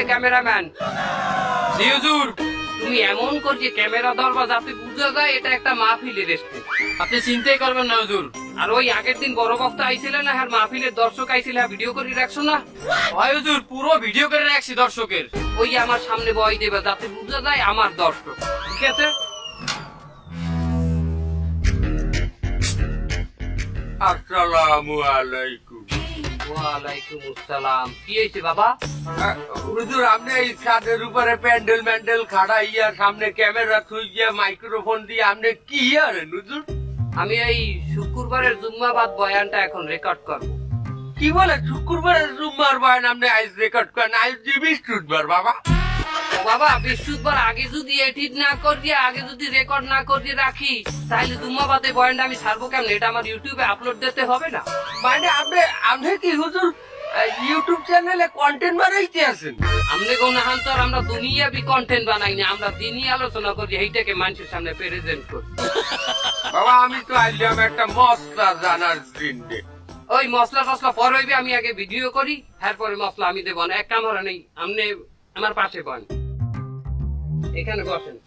Cameraman জি হুজুর, তুমি এমন করছি ক্যামেরা ধরবা যাতে বুঝা যায় এটা একটা মাহফিলের স্টেজ। আপনি চিন্তাই করবেন না হুজুর। আর ওই আগের দিন বড় বক্তা আইছিল না, আর মাহফিলের দর্শক আইছিল, ভিডিও করে রাখছো না? হয় হুজুর, পুরো ভিডিও করে রাখছি দর্শকের। ওই আমার সামনে বয় দেবে যাতে বুঝা যায় আমার দর্শক। ঠিক আছে? আসসালামু আলাইকুম। ওয়ালাইকুম আসসালাম। কি হয়েছে বাবা? হুজুর, আপনি এই ছাদের উপরে প্যান্ডেল ম্যান্ডেল খাড়াইয়া সামনে ক্যামেরা থুইয়া মাইক্রোফোন দিয়ে আপনি কি আরেন হুজুর? আমি এই শুক্রবারের জুম্মাবাদ বয়ানটা এখন রেকর্ড করবো। কি বলে শুক্রবারের জুম্মার বয়ান আপনি আইজ রেকর্ড করেন? আইজ যে বৃহস্পতিবার বাবা। বাবা বৃহস্পতিবার আগে যদি এডিট না করিয়ে আগে যদি রেকর্ড না করিয়ে রাখি তাহলে জুম্মাবাদে বয়ানটা আমি ছাড়বো কেমন? এটা আমার ইউটিউবে আপলোড দিতে হবে না? মানে আপনি কি হুজুর ইউটিউব চ্যানেলে কন্টেন্ট বানাইতে আছেন? আমনে কোন হান্তর আমরা দুনিয়াবি কন্টেন্ট বানাই না, আমরা দিনই আলোচনা করি, এইটাকে মানুষের সামনে প্রেজেন্ট করি। বাবা আমি তো আইলাম একটা মশলা জানার জন্যে। ওই মশলা টসলা পর হইবে, আমি আগে ভিডিও করি, তারপরে মশলা আমি দেবো না। এক কামড়া নেই, আমনে আমার পাশে বন, এখানে বসেন।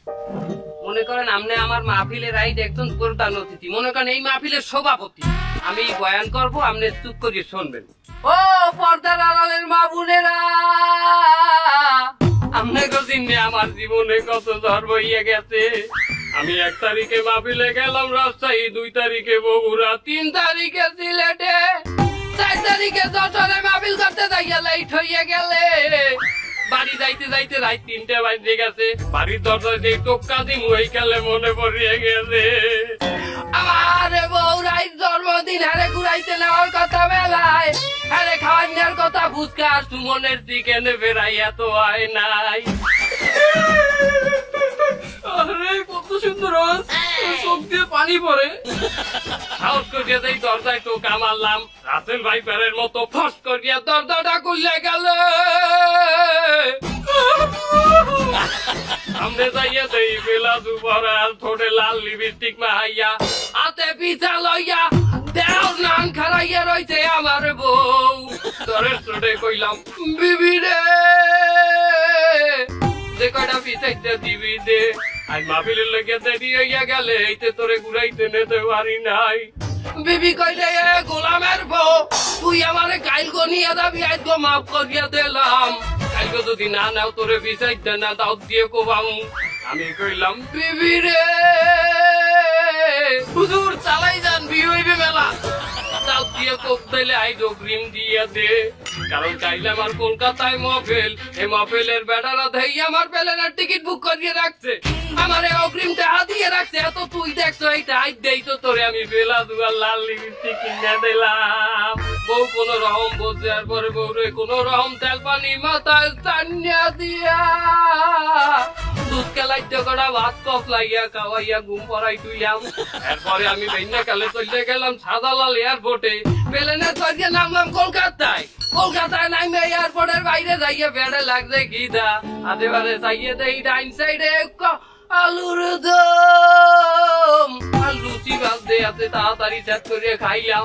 মনে করেন আমনে আমার মাহফিলের আইড একজন প্রধান অতিথি, মনে করেন এই মাহফিলের সভাপতি। আমি বয়ান করব, আপনি চুপ করিয়ে শুনবেন। ও পর্দার আড়ালের মা বোনেরা, আপনাকে চিনে আমার জীবনে কত ঝড় বইয়ে গেছে। আমি 1 তারিখে মাহফিলে গেলাম রাজশাহী, 2 তারিখে বগুড়া, 3 তারিখে সিলেটে, 4 তারিখে যশোরে মাহফিল করতে যাইয়া লাইট হইয়া গেলে। বাড়ি যাইতে যাইতে রাত 3টে বাজে গেছে। বাড়ির দরজায় যে টোকা দিমু এই কালে মনে পড়িয়ে গেছে আমার বউ রাইত জন্মদিন হারে ঘুরাইতে নেওয়ার কথা বেলায়, হারে খাওয়ার কথা ফুচকা সুমনের চিকেনে ফেরাই এত হয় নাই। আরে কত সুন্দর আওয়াজ, চোখ দিয়ে পানি পড়ে। সাহস করিয়া দেই দরজায় টোকা মারলাম, রাসেল ভাই প্যারের মতো ফস করিয়া দরজাটা খুললে গেল। সামনে যাইয়া দেই বেলা দুপুরা, ঠোঁটে লাল লিপস্টিক মাহাইয়া, হাতে পিঠা লইয়া দেও নান খারাইয়া রইছে আমার বউ। তোরে ঠোঁটে কইলাম বিবি রে, যে কয়টা পিছাইতে দিবি দে, আজ মাহফিলের লেগে দেরি হইয়া গেলে এইতে তোরে ঘুরাইতে নিতে পারি নাই। বিবি কইলে এ গোলামের বউ, তুই আমারে গাইল গো নিয়ে যাবি, আজ গো মাফ করিয়া দিলাম, কাল গো যদি না নাও তোরে পিছাইতে না দাও দিয়ে কোবাম। আমি কইলাম বিবি রে, হুজুর চালাই যান, বিয়ে হইবে মেলা, দাও দিয়ে কোপ দিলে আই অগ্রিম দিয়ে দে, কারণ চাইলে আমার কলকাতায় মহফিল, এই মহফিলের বেড়ারা দেই আমার প্লেনের টিকিট বুক করিয়ে রাখছে, আমার অগ্রিমটা দিয়ে রাখছে। এত তুই দেখছো এইটা আই দেই তো তোরে আমি বেলা দুয়ার লাল লিপস্টিক কিনে দিলাম। বউ কোন রকম বসে, আর পরে বউরে কোন রকম তেল পানি মাথায় টানিয়া দিয়া দুধ কেলাইতে করা ভাত কফ লাইয়া খাওয়াইয়া ঘুম পড়াই তুইলাম। এরপরে আমি বেন্যা কালে চলে গেলাম সাদালাল এয়ারপোর্টে, প্লেনে চড়িয়ে নামলাম কলকাতায়। কলকাতায় নামে এয়ারপোর্টের বাইরে যাইয়ে বেড়ে লাগছে গিদা, আদেবারে যাইয়ে দেই ডাইন সাইডে আলুর দম, আর লুচি বাজতে আছে, তাড়াতাড়ি সেট করে খাইলাম।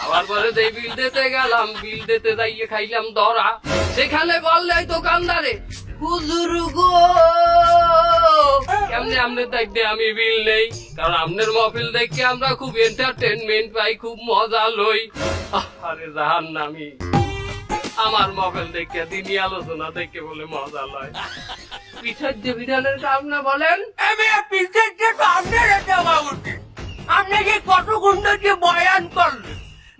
আবার পরে দেই বিল দিতে গেলাম, বিল দিতে যাইয়ে খাইলাম ধরা। সেখানে বললে দোকানদারে হুজুর গো কেমনে আমনের দায়িত্বে আমি বিল নেই, কারণ আমনের মহফিল দেখে আমরা খুব এন্টারটেনমেন্ট পাই, খুব মজা লই। আরে জাহান্নামী, আমার মহফিল দেখে দিনই আলোচনা দেখে বলে মজা লয়। পিছের যে বিধানের কাম না বলেন, আমি পিছের যে তো আপনার যাওয়া উচিত। আপনি কি কত ঘন্টা দিয়ে বয়ান করলেন?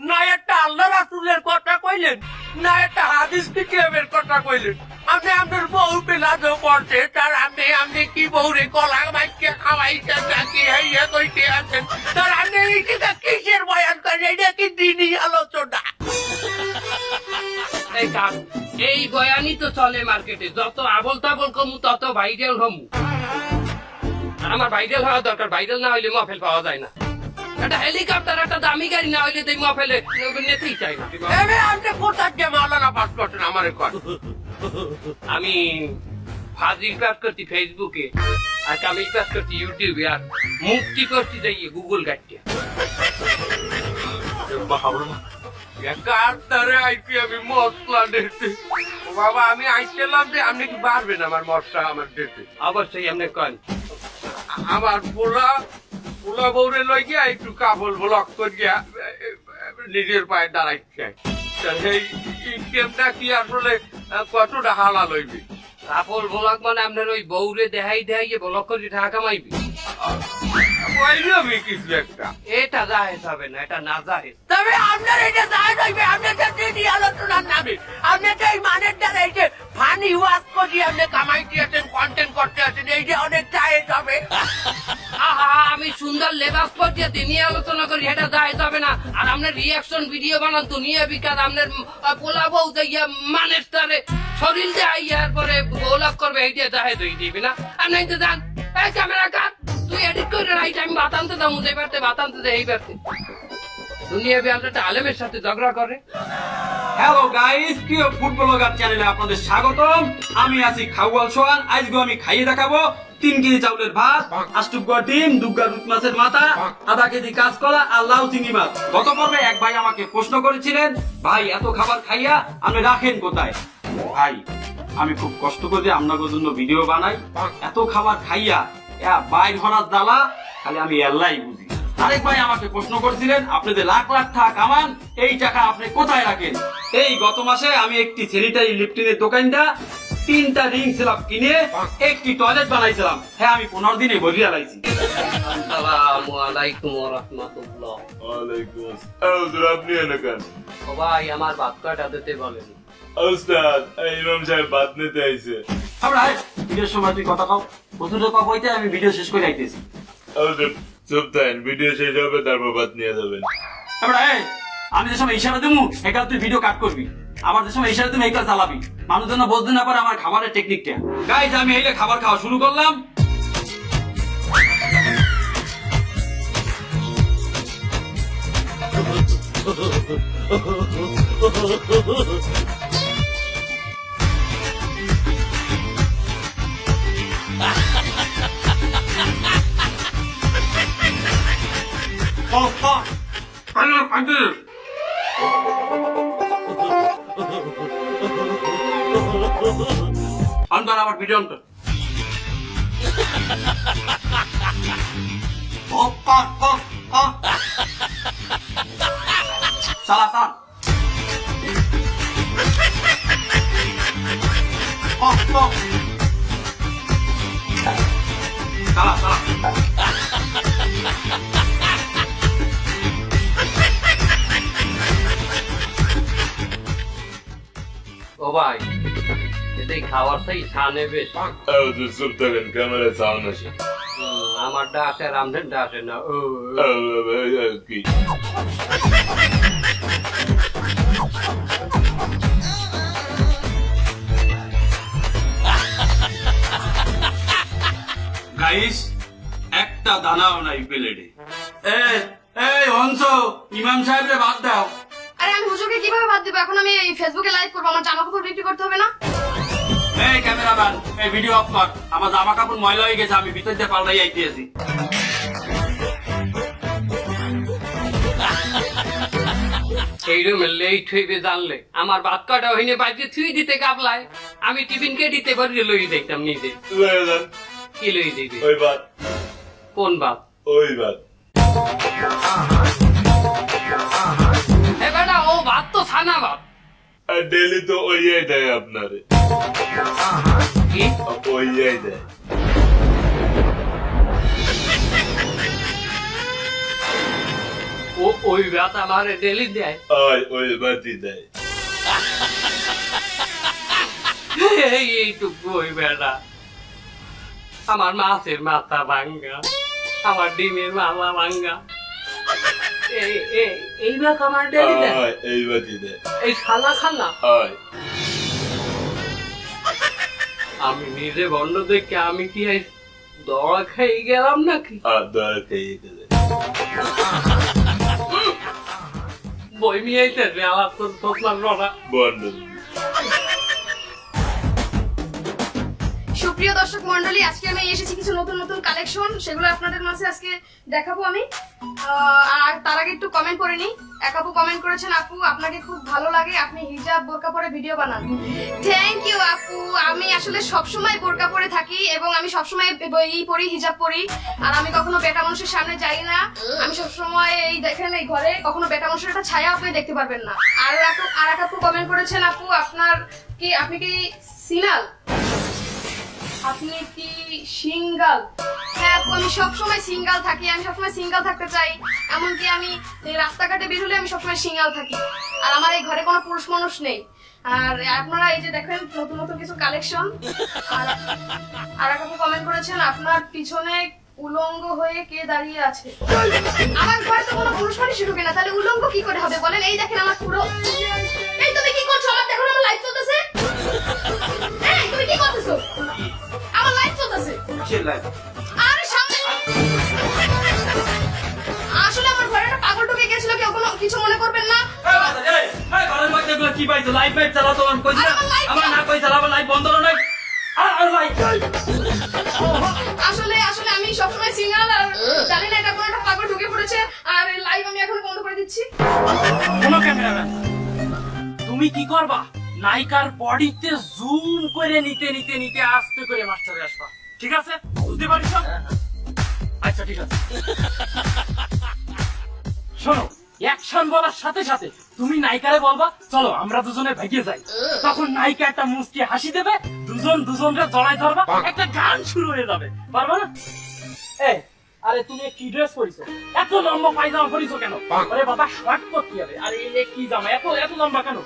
না একটা আল্লাহ রাসূলের কথা কইলেন, না একটা হাদিস কিতাবের কথা কইলেন। আপনি আপনার বউ পেলাদ করতে, তার আপনি কি বউরে কলা মাইকে খাওয়াইছেন নাকি হাইয়া কইতে আছেন, তার আপনি এইটা কিসের বয়ান করেন? এটা কি দিনই আলোচনা? এই কাজ এই বয়ানই তো চলে মার্কেটে, যত আবল তাবল কমু তত ভাইরাল হমু। আর আমার ভাইরাল হওয়া দরকার, ভাইরাল না হইলে মহফিল পাওয়া যায় না। একটা হেলিকপ্টার একটা দামি গাড়ি না হইলে তুই মহফিলে নিতেই চাই না। আপনি কোথায় যে মাওলানা পাস করছেন আমার কর? আমি ফাজিল পাস করছি ফেসবুকে, আর কামিল পাস করছি ইউটিউবে, আর মুক্তি করছি যাইয়ে গুগল গাড়িতে। কার তারে আইছি আমি মশলা দিতে ও বাবা আমি আইছিলাম যে আপনি কি পারবেন আমার মশলা আমার দিতে অবশ্যই আপনি কন আমার পোলা বউরে লই গিয়া একটু কাবল ব্লক করিয়া নিজের পায়ে দাঁড়াইছে সেই ইনকামটা কি আসলে কতটা হালাল হইবে কাপড় ব্লক মানে আপনার ওই বউরে দেখাই ব্লক করে টাকা কামাইবি ওইরকমই কিছু একটা এটা জাহেজ হবে না, এটা না জাহেজ। তবে আপনার এটা দায় হইবে আপনার সাথে এই আলোচনার নামে আপনার এই মানের দ্বারা এই যে ফানি ওয়াজ করি আপনি কামাই দিয়েছেন কন্টেন্ট করতে আছেন এই যে অনেক জায়েজ হবে আহা আমি সুন্দর লেবাস পর্যা নিয়ে আলোচনা করি, এটা জাহেজ হবে না। আর আপনার রিয়াকশন ভিডিও বানান দুনিয়া বিকাশ আপনার পোলা বউ যাইয়া মানের তারে শরীর যাইয়ার পরে ব্লক করবে, এইটা জাহেজ হয়ে দিবি না। আর নাই তো জান এই ক্যামেরা কাট, তুই এডিট করে রাইট, আমি বাতানতে দাম উদয় পারতে বাতানতে দে এই পারতে দুনিয়া বিয়ালটা একটা আলেমের সাথে ঝগড়া করে। হ্যালো গাইস, প্রিয় ফুটবলার চ্যানেলে আপনাদের স্বাগতম। আমি আছি খাওয়াল সোহান। আজকে আমি খাইয়ে দেখাবো 3 কেজি চাউলের ভাত, 8 টুকরা ডিম, 2 গা রুট মাছের মাথা, আধা কেজি কাঁচকলা আর লাউ চিংড়ি মাছ। গত পর্বে এক ভাই আমাকে প্রশ্ন করেছিলেন, ভাই এত খাবার খাইয়া আপনি রাখেন কোথায়? ভাই আমি খুব কষ্ট করে আপনাদের জন্য ভিডিও বানাই, এত খাবার খাইয়া বাইর হরার জ্বালা খালি আমি আল্লাহই বুঝি। আরেক ভাই আমাকে প্রশ্ন করেছিলেন, আপনি যে লাখ লাখ টাকা কামান, এই টাকা আপনি কোথায় রাখেন? এই গত মাসে আমি একটি স্যানিটারি লিপটিনের দোকানটা 3টা রিং স্ল্যাব কিনে একটি টয়লেট বানাইছিলাম। হ্যাঁ আমি 15 দিনে বলিয়া লাইছি। আসসালামু আলাইকুম ওয়া রাহমাতুল্লাহ। ওয়ালাইকুম আসসালাম। হুজুর আপনি এলাকান? ও ভাই আমার ভাত কয়টা দিতে বলেন। ওস্তাদ এই ইমাম সাহেব বাদ নিতে আইছে। আমরা ভিডিওর সময় তুই কথা কও, প্রথমে কথা কইতে আমি ভিডিও শেষ করে আইতেছি। হুজুর চুপ থাকেন, ভিডিও শেষ হবে তারপর বাদ নিয়ে যাবেন। আমরা আমি যে সময় ইশারা দেবো একাল তুই ভিডিও কাট করবি, আবার যে সময় ইশারা তুমি একাল চালাবি, মানুষ যেন বুঝতে না পারে আমার খাবারের টেকনিকটা। গাইজ আমি এইলে খাবার খাওয়া শুরু করলাম। অন্তর আবার ভিডিও অন্তর চালা চালা চালা চালা ও ভাই এটাই খাওয়ার সেই ছানে বেশ। হুজুর চুপ থাকেন, ক্যামেরা সাউন্ড আসে। আমার আসে আর আমদের আসে না। কি গাইস একটা দানাও নাই প্লেটে। এই হংস, ইমাম সাহেবরে বাদ দাও। আরে আমি হুজুরকে কিভাবে বাদ দিব? এখন আমি এই ফেসবুকে লাইভ করবো, আমার জামা কাপড় বিক্রি করতে হবে না? এই ক্যামেরাম্যান এই ভিডিও অফ কর, আমার জামা কাপড় ময়লা হয়ে গেছে, আমি ভিতর দিয়ে পাল্টাই আইতেছি। এইরকম লেট হইবে জানলে আমার ভাত কয়টা হইনে বাইরে থুই দিতে কাবলায়, আমি টিফিনকে দিতে পারি লই দেখতাম নিজে। লয়ে যান, কি লই দিবি? ওই বাদ, কোন ভাত? ওই বাদ। এ বেটা ও ভাত তো ছানা ভাত। আর ডেলি তো ওইয়াই দেয় আপনারে, কি ওইয়াই দেয়। ও ওই ভাত আমার ডেলি দেয়? ওই বাদই দেয়। এইটুকু ওই বেটা আমার মাছের মাথা ভাঙ্গা, আমার ডিমের মাথা ভাঙ্গা, এই ভাত আমার ডেলি দেয়? এই বাদই দেয়। এই খানা খানা আমি নিজে বন্ধ দেখে আমি কি দড়া খেয়ে গেলাম নাকি? আর দর খেয়ে গেলে বই মিয়াইতে আমার তো তোর রড়া বন্ধ। সুপ্রিয় দর্শক মন্ডলী, আজকে আমি এসেছি কিছু নতুন নতুন কালেকশন, সেগুলো আপনাদের মাঝে আজকে দেখাবো আমি। আর তার আগে একটু কমেন্ট করে নিই। এক আপু কমেন্ট করেছেন, আপু আপনাকে খুব ভালো লাগে, আপনি হিজাব বোরকা পরে ভিডিও বানান। থ্যাংক ইউ আপু। আমি আসলে সবসময় বোরকা পরে থাকি এবং আমি সবসময় এই পরি, হিজাব পরি, আর আমি কখনো বেটা মানুষের সামনে যাই না। আমি সবসময় এই দেখেন এই ঘরে কখনো বেটা মানুষের একটা ছায়া আপনি দেখতে পারবেন না। আর এক আপু কমেন্ট করেছেন, আপু আপনি কি সিনাল, আপনি কি সিঙ্গাল? হ্যাঁ আপু, আমি সবসময় সিঙ্গাল থাকি, আমি সবসময় সিঙ্গাল থাকতে চাই। এমনকি আমি এই রাস্তাঘাটে বের হলে আমি সবসময় সিঙ্গাল থাকি। আর আমার এই ঘরে কোনো পুরুষ মানুষ নেই। আর আপনারা এই যে দেখেন নতুন নতুন কিছু কালেকশন। আর এক আপু কমেন্ট করেছেন, আপনার পিছনে উলঙ্গ হয়ে কে দাঁড়িয়ে আছে? আমার ঘরে তো কোনো পুরুষ মানুষই ঢুকে না, তাহলে উলঙ্গ কি করে হবে বলেন? এই দেখেন আমার পুরো, এই তুমি কি করছো? আমার দেখুন আমার লাইভ চলতেছে। এই তুমি কি করতেছো? আমার লাইভ চলতেছে। কিসের লাইভ? আরে সামনে, আসলে আমার ঘরে একটা পাগল ঢুকে গেছিল, কেউ কোনো কিছু মনে করবেন না। এই ঘরের মধ্যে এগুলো কি পাইছো? লাইভ চালাও, তোমার কইছি না আমার না কই চালাবো, লাইভ বন্ধ করো নাই। আর লাইভ আসলে আমি সবসময় সিঙ্গেল, আর জানি না এটা কোনো একটা পাগল ঢুকে পড়েছে। আর লাইভ আমি এখন বন্ধ করে দিচ্ছি। কোনো ক্যামেরাম্যান, তুমি কি করবা? নায়িকার বডিতে জুম করে নিতে নিতে নিতে আস্তে করে মাস্টারে আসবা, ঠিক আছে? বুঝতে পারিস? আচ্ছা ঠিক আছে। শোনো, অ্যাকশন বলার সাথে সাথে তুমি নায়িকারে বলবা, চলো আমরা দুজনে ভেগে যাই। তখন নায়িকা একটা মুচকি হাসি দেবে, দুজনকে জড়াই ধরবা, একটা গান শুরু হয়ে যাবে। পারবা না? এই, আরে তুমি কি ড্রেস পরিছো? এত লম্বা পায়জামা পরিছো কেন? আরে বাবা শর্ট করতে হবে। আরে এই কি জামা এত এত লম্বা কেন?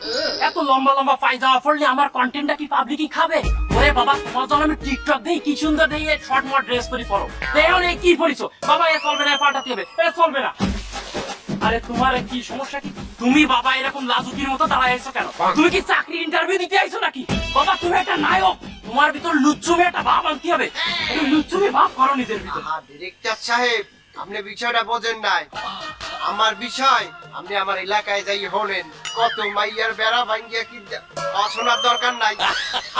এত লম্বা লম্বা পায়জামা পরলে আমার কন্টেন্টটা কি পাবলিকই খাবে? ওরে বাবা, তোমার জন্য আমি টিকটক দেই, কি সুন্দর দেই শর্ট মট ড্রেস পরি পরো। এখন এই কি পরিছো? বাবা এ চলবে না, পাল্টাতে হবে, এ চলবে না। আরে তোমার কি সমস্যা কি? তুমি বাবা এরকম লাজুকির মতো দাঁড়ায় আইছো কেন? তুমি কি চাকরি ইন্টারভিউ দিতে আইছো নাকি? বাবা তুমি একটা নায়ক, তোমার ভিতর লুচ্চুমি একটা ভাব আনতে হবে। লুচ্চুমি ভাব করো নিজের ভিতর। ডিরেক্টর সাহেব, আপনি বিষয়টা বোঝেন নাই। আমার বিষয় আপনি আমার এলাকায় যাই হলেন, কত মাইয়ার বেড়া ভাঙ্গিয়া কি শোনার দরকার নাই।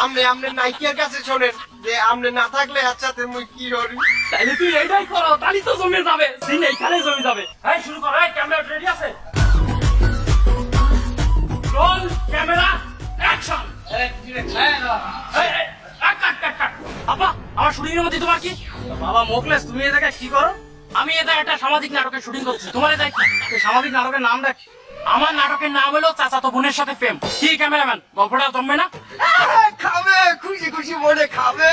আপনি নাইকিয়ার কাছে শোনেন যে আপনি না থাকলে একসাথে মুই কি করি। তাইলে তুই এইটাই করো, তাহলে তো জমে যাবে, সিন এইখানে জমে যাবে। এই শুরু করো, এই ক্যামেরা রেডি আছে? Roll camera action. আপা, আমার শুটিং এর মধ্যে তোমার কি? বাবা মোকলেস, তুমি এই জায়গায় কি করো? আমি এই জায়গায় একটা সামাজিক নাটকের শুটিং করছি। তোমার এই জায়গায় সামাজিক নাটকের নাম দেখ। আমার নাটকের নাম হলো চাচাতো বোনের সাথে প্রেম। কি ক্যামেরাম্যান, গল্পটা জমবে না? খাবে খুশি খুশি মনে খাবে,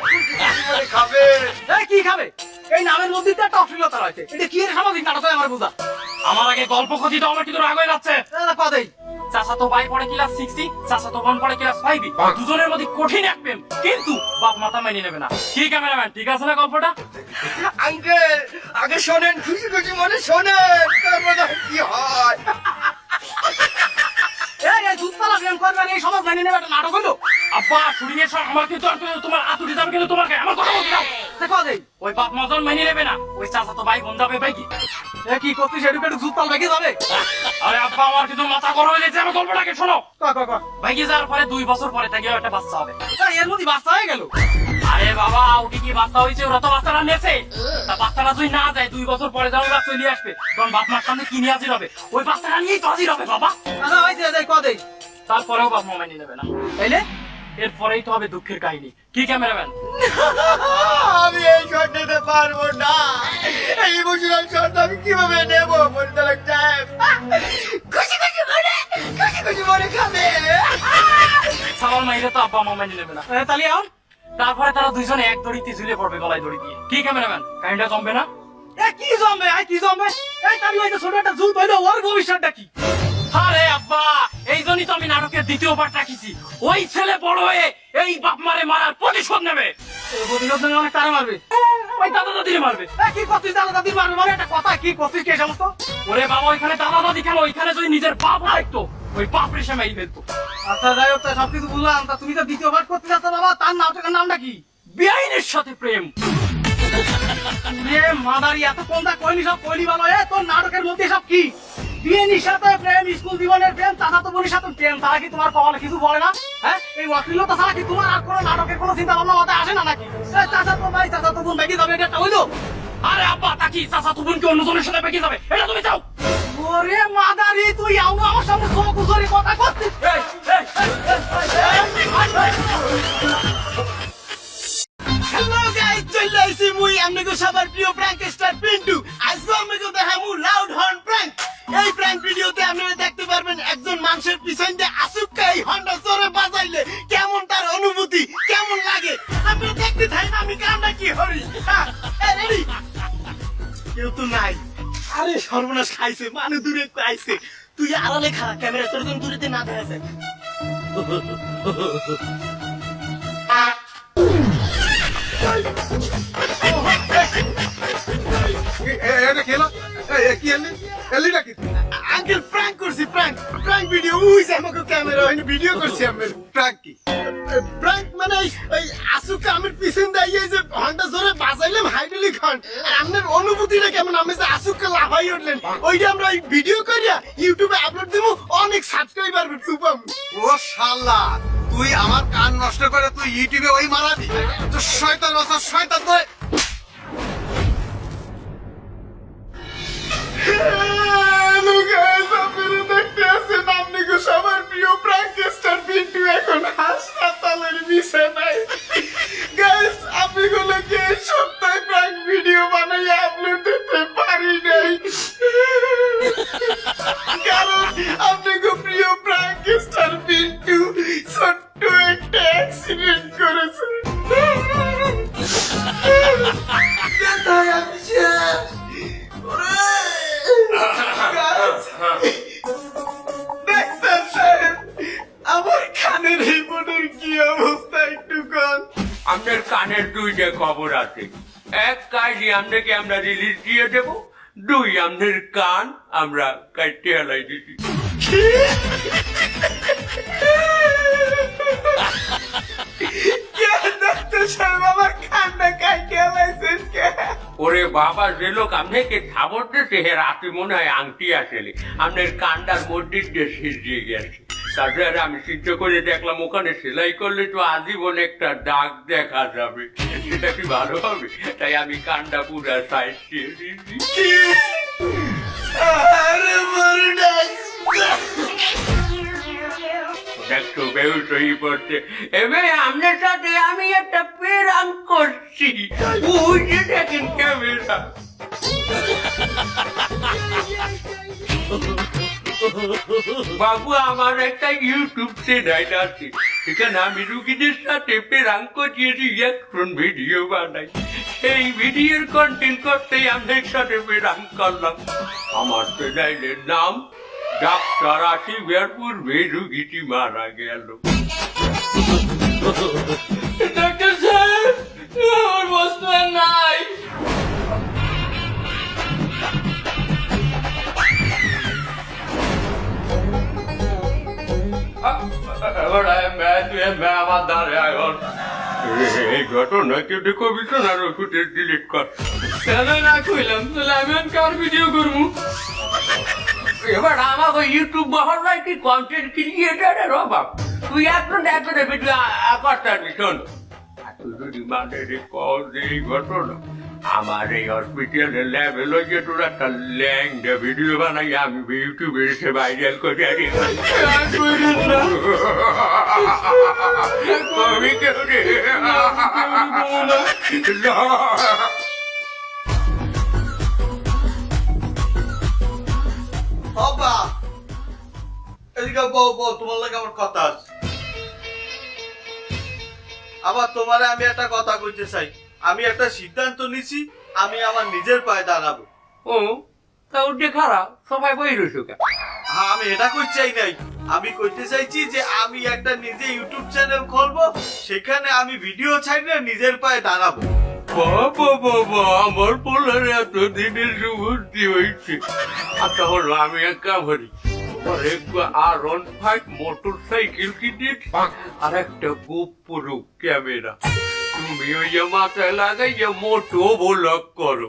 খুশি খুশি মনে খাবে। কি খাবে? এই নামের মধ্যে তো একটা অশ্লীলতা রয়েছে। এটা কি সামাজিক নাটক হয় আমার বোঝা? আমার আগে গল্প কথিত আমার কিন্তু রাগ হয়ে যাচ্ছে। কদেই চাচাতো ভাই পড়ে ক্লাস 6, চাচাতো বোন পড়ে ক্লাস 5। দুজনের মধ্যে কঠিন এক প্রেম, কিন্তু বাপ মাথা মেনে নেবে না। কি ক্যামেরাম্যান, ঠিক আছে না গল্পটা? আঙ্কেল আগে শোনেন, খুশি খুশি মনে শোনেন, তারপর কি হয়। এই দুধপালা প্রেম করবেন, এই সমাজ মেনে নেবে একটা নাটক হলো? আব্বা শুটিং এর সময় আমার কিন্তু তোমার আতুরি যাবে, কিন্তু তোমার আমার কথা বলতে দাও। দেখো দেই ওই বাপ মাজন মেনে নেবে না, ওই চাচাতো ভাই বোন যাবে ভাই। কি করছিস? এডুকেটেড দুধপাল ভেঙে যাবে। আরে আব্বা আমার কিন্তু মাথা গরম হয়ে গেছে, আমার গল্পটাকে শোনো। ভেঙে যাওয়ার পরে 2 বছর পরে থেকে একটা বাচ্চা হবে। এর মধ্যে বাচ্চা হয়ে গেল? আরে বাবা ওটি কি বাচ্চা হয়েছে? ওরা তো বাচ্চারা নেছে। তা বাচ্চারা যদি না যায় 2 বছর পরে যখন বাচ্চা চলে আসবে, তখন বাপ মার সামনে কি নিয়ে হাজির হবে? ওই বাচ্চারা নিয়েই তো হাজির হবে বাবা। তারপরেও বাপ মা মেনে নেবে না, তাইলে এরপরেই তো হবে দুঃখের কাহিনী। কি ক্যামেরাম্যান? আমি এই শট নিতে পারবো না, এই ইমোশনাল শট আমি কিভাবে নেব? পরিচালক সাহেব, খুশি খুশি মনে খাবে। সামাল মাইরে তো আব্বা মা মেনে নেবে না, তাহলে এখন তারপরে তারা দুইজনে এক দড়িতে ঝুলে পড়বে, গলায় দড়ি দিয়ে। কি ক্যামেরাম্যান, কাহিনীটা জমবে না? কি জমবে? কি জমবে? এই তাহলে ওই ছোট একটা জুত হইলো, ওর ভবিষ্যৎটা কি? আরে আব্বা, এই জন্যই তো আমি নাটকের 2য় পার্ট রাখিছি। ওই ছেলে বড় হয়ে এই বাপ মারে মারার প্রতিশোধ নেবে। প্রতিশোধ নেবে অনেক তারা মারবে, ওই দাদা দাদিরে মারবে। কি করছিস? দাদা দাদি মারবে মানে একটা কথা? কি করছিস কি সমস্ত? ওরে বাবা, ওইখানে দাদা দাদি কেন, ওইখানে যদি নিজের বাপ থাকতো, ওই বাপ রেসে মেরে ফেলতো। আচ্ছা যাই হোক, সবকিছু বুঝলাম। তা তুমি তো 2য় পার্ট করতে যাচ্ছ বাবা, তার নাটকের নামটা কি? বেআইনের সাথে প্রেম। মাদারি এত কোনটা কইলি, সব কইলি ভালো। তোর নাটকের মধ্যে সব কি? বিয়ের সাথে প্রেম, স্কুল জীবনের প্রেম, চাচাতো বোনের সাথে প্রেম, তারা কি তোমার কপালে কিছু বলে না? হ্যাঁ, এই অশ্লীলতা ছাড়া কি তোমার আর কোনো নাটকের কোনো চিন্তা ভাবনা মাথায় আসে না নাকি? চাচাতো ভাই চাচাতো বোন ভেঙে যাবে, এটা হইলো? আরে আব্বা তাকি চাচা তুমি কি অন্যজনের সাথে বেঁকে যাবে এটা তুমি যাও ওরে মাদারি তুই আউনো আমার সামনে চোখ উজরে কথা করছিস হ্যালো গাইস চলে আইছি মুই আপনাকে সবার প্রিয় প্র্যাঙ্ক স্টার পিন্টু আজকে আমাকে দেখামু লাউড হর্ন প্র্যাঙ্ক এই প্র্যাঙ্ক ভিডিওতে আপনারা দেখতে পারবেন একজন মানুষের পিছন দিয়ে আসুক্কা এই হর্নটা জোরে বাজাইলে কেমন তার অনুভূতি কেমন লাগে আপনি দেখতে থাকেন আমি কামটা কি হরি রেডি কেউ তো নাই আরে সর্বনাশ খাইছে মানে দূরে আইছে তুই আড়ালে খারাপ ক্যামেরা তোর কোন দূরেতে না দেখা যায় আঙ্কেল প্র্যাঙ্ক করছি প্র্যাঙ্ক ভিডিও ওই যে আমাকে ক্যামেরা হইনি ভিডিও করছি আমি প্র্যাঙ্ক কি প্র্যাঙ্ক মানে ওই আসুকা আমার পিছন দিয়ে এই যে ঘন্টা ধরে বাজাইলাম হাইড্রোলিক হর্ন আর আপনার অনুভূতিটা কেমন আমি যে আসুকা লাফাই উঠলেন ওইটা আমরা ওই ভিডিও করিয়া ইউটিউবে আপলোড দেবো অনেক সাবস্ক্রাইবার পাবো ও শালা তুই আমার কান নষ্ট করে তুই ইউটিউবে ওই মারাবি তো শয়তান বাসা শয়তান তো হ্যালো গাইস আপনারা দেখতে আছেন আপনাকে সবার প্রিয় প্র্যাঙ্ক স্টার পিন্টু এখন হাসপাতালের বিছানায় গাইস আপনাগুলোকে এই সপ্তাহে প্র্যাঙ্ক ভিডিও বানাই আপলোড দিতে পারি নাই কারণ আপনাকে প্রিয় প্র্যাঙ্ক স্টার পিন্টু ছোট্ট একটা অ্যাক্সিডেন্ট করেছে ব্যথায় আমি শেষ ডাক্তার সাহেব আমার কানের রিপোর্টের কি অবস্থা একটু কন আপনার কানের দুইটা খবর আছে এক কাজে আপনাকে আমরা রিলিজ দিয়ে দেব দুই আপনার কান আমরা কাটতে হালাই দিচ্ছি ডাক্তার সাহেব আমার কানটা কাইটে লাইছেন কে ওরে বাবা যে লোক আপনাকে খাবার দিতে হে রাতে মনে হয় আংটি আসলে আপনার কান্ডার মধ্যে দিয়ে সিজিয়ে গেছে তারপরে আমি চিন্তা করে দেখলাম ওখানে সেলাই করলে তো আজীবন একটা দাগ দেখা যাবে সেটা কি ভালো হবে তাই আমি কান্ডা পুরা সাইড দিয়ে দিয়েছি আরে মরুডা একটু বেউস হয়ে পড়ছে এবার আপনার সাথে আমি একটা প্রেরণ করছি ওই যে দেখেন ক্যামেরা বাবু আমার একটা ইউটিউব চ্যানেল আছে সেখানে আমি রুগীদের সাথে প্রেরাঙ্ক দিয়ে রিয়াকশন ভিডিও বানাই এই ভিডিওর কন্টেন্ট করতেই আপনার সাথে প্রেরাঙ্ক করলাম আমার চ্যানেলের নাম ডাক্তার আসিবার পূর্বে রুগীটি মারা গেল ডাক্তার সাহেব আমার বস্তু আর নাই আমার দ্বারে এখন এই ঘটনা কেউ কমিশনার ওষুধের ডিলিট কর কেন না কইলাম তাহলে আমি আর কার ভিডিও করবো এবার আমাকে ইউটিউব বহরাই কি কন্টেন্ট ক্রিয়েটারের অভাব তুই এখন ভিডিও করতে শোন তুই যদি মানে এই ঘটনা আমার এই হসপিটালের লেভেল যে তোর একটা ল্যাংডা ভিডিও বানাই আমি ইউটিউবে এসে ভাইরাল করে আনি আমি কেউ বাবা এদিকে বউ তোমার লাগে আমার কথা আছে আবার তোমারে আমি একটা কথা কইতে চাই আমি একটা সিদ্ধান্ত নিছি আমি আমার নিজের পায়ে দাঁড়াবো ও তা উঠে খারাপ সবাই বই রয়েছে হ্যাঁ আমি এটা কইতে চাই নাই আমি কইতে চাইছি যে আমি একটা নিজে ইউটিউব চ্যানেল খুলবো সেখানে আমি ভিডিও ছাড়লে নিজের পায়ে দাঁড়াবো বাবা বাবা আমার পোলার এত দিনের সুবুদ্ধি হয়েছে আচ্ছা হলো আমি এক কাভারি আর অন 5 মোটর সাইকেল কিনে আর একটা গোপুরো ক্যামেরা তুমি ওই মাথায় লাগাইয়া মোটো ব্লগ করো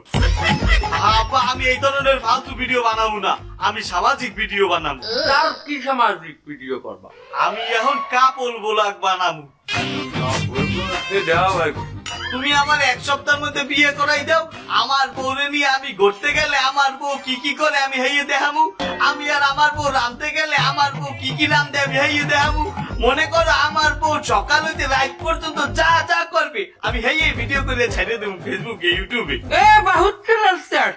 আব্বা আমি এই ধরনের ফালতু ভিডিও বানাবো না আমি সামাজিক ভিডিও বানাবো তার কি সামাজিক ভিডিও করবা আমি এখন কাপল ব্লগ বানাবো তুমি আমার এক সপ্তাহের মধ্যে বিয়ে করাই দাও, আমার বউরে নিয়ে আমি ঘুরতে গেলে আমার বউ কি কি করে আমি হেয়ে দেখামু, আমি আর আমার বউ রাঁধতে গেলে আমার বউ কি কি রাঁধতে আমি হেয়ে দেখামু। মনে করো আমার বউ সকাল হইতে রাত পর্যন্ত যা যা করবে আমি হেয়ে ভিডিও করে ছেড়ে দেবো ফেসবুকে, ইউটিউবে। এ বহুত স্যার,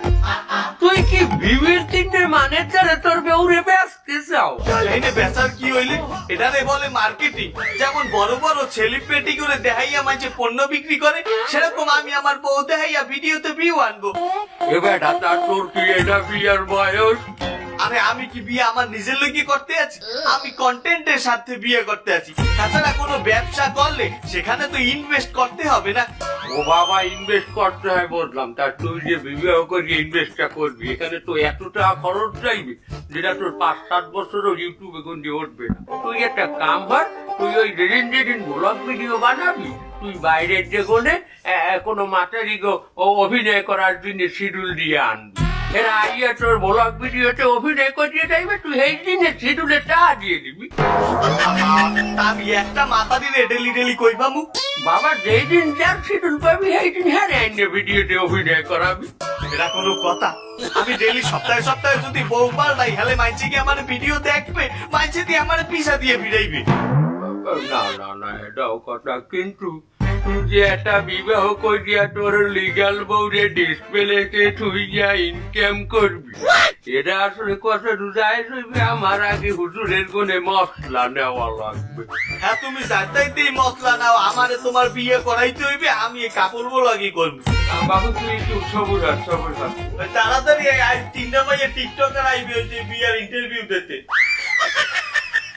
তুই কি ভিউয়ের চিহ্নের মানে তারে তোর বেউরে ব্যস্ত চাও? লাইনে বেচার কি হইলে, এটারে বলে মার্কেটিং। যেমন বড় বড় সেলিব্রিটি করে দেখাইয়া মাঝে পণ্য বিক্রি করে, সেরকম আমি আমার বউ দেখাইয়া ভিডিওতে ভিউ আনবো। এ বেটা তার তোর কি এটা বিয়ার বয়স? আরে আমি কি বিয়ে আমার নিজের লোকই করতে আছি? আমি কন্টেন্টের সাথে বিয়ে করতে আছি। তাছাড়া কোনো ব্যবসা করলে সেখানে তো ইনভেস্ট করতে হবে না? ও বাবা, ইনভেস্ট করতে হয় বললাম, তার তুই যে বিবাহ করি ইনভেস্টটা করবি, এখানে তো এত টাকা খরচ চাইবি যেটা তোর 5-7 বছরও ইউটিউবে গুঞ্জে উঠবে না। তুই একটা কাম কর, তুই ওই যেদিন ব্লগ ভিডিও বানাবি, তুই বাইরের যে কোনো মাতারি অভিনয় করার জন্য শিডিউল দিয়ে আনবি। এরা আইয়া তোর ব্লগ ভিডিওতে অভিনয় করিয়ে যাইবে, তুই এই দিনে শিডিউলে টাকা দিয়ে দিবি। আমি একটা মাথা দিলে ডেলি ডেলি কইবামু? বাবা, যেই দিন যার শিডিউল পাবি সেই দিন হ্যাঁ ভিডিওতে অভিনয় করাবি। এটা কোনো কথা? আমি ডেলি সপ্তাহে সপ্তাহে যদি বউ পাল্টাই, হলে মাইনছে কি আমার ভিডিও দেখবে, মাইনছে দিয়ে আমার পিসা দিয়ে ভিড়াইবে। না না না, এটাও কথা, কিন্তু তুই যে একটা বিবাহ করিয়া তোর লিগাল বউরে ডিসপ্লেতে তুই যা ইনকাম করবি, এটা আসলে কত রুজায় হইবে। আমার আগে হুজুরের কোনে মশলা নেওয়া লাগবে। হ্যাঁ, তুমি যাইতেই মশলা নাও, আমারে তোমার বিয়ে করাইতে হইবে, আমি এই কাপড় বলাগি করবো। বাবু তুই একটু সবুজ আর সবুজ। তাড়াতাড়ি 3টা বাজে টিকটকার আইবে যে বিয়ার ইন্টারভিউ দিতে।